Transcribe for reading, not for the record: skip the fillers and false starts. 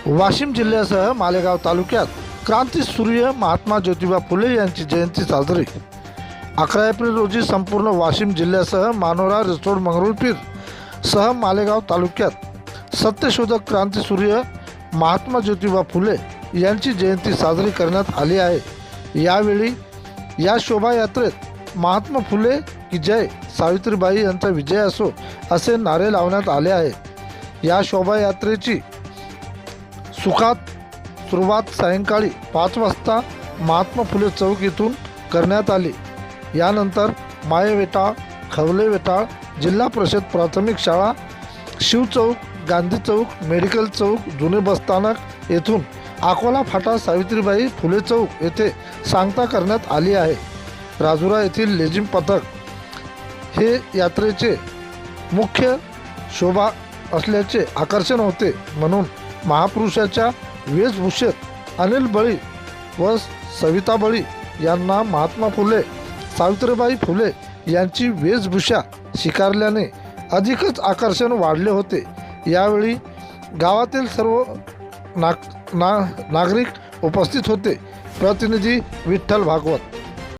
वाशिम जिल्ह्यासह मालेगाव तालुक्यात क्रांतीसूर्य महात्मा ज्योतिबा फुले यांची जयंती साजरी। 11 एप्रिल रोजी संपूर्ण वाशिम जिल्ह्यासह मानोरा, रिसोड, मंगरुळपीर सह मालेगाव तालुक्यात सत्यशोधक क्रांतीसूर्य महात्मा ज्योतिबा फुले यांची जयंती साजरी करण्यात आली आहे। यावेळी या शोभायात्रेत महात्मा फुले की जय, सावित्रीबाई यांचा विजय असो असे नारे लावण्यात आले आहेत। या शोभायात्रेची सुखात सुरुवात सायंकाळी 5 वाजता महात्मा फुले चौक येथून करण्यात आली। यानंतर मायवेटाळ, खवले वेटाळ, जिल्हा परिषद प्राथमिक शाळा, शिव चौक, गांधी चौक, मेडिकल चौक, जुने बसस्थानक येथून अकोला फाटा, सावित्रीबाई फुले चौक येथे सांगता करण्यात आली आहे। राजुरा येथील लेझिम पथक हे यात्रेचे मुख्य शोभा असल्याचे आकर्षण होते, म्हणून महापुरुषाच्या वेशभूषेत अनिल बळी व सविता बळी यांना महात्मा फुले, सावित्रीबाई फुले यांची वेशभूषा स्वीकारल्याने अधिकच आकर्षण वाढले होते। यावेळी गावातील सर्व नागरिक उपस्थित होते। प्रतिनिधी विठ्ठल भागवत।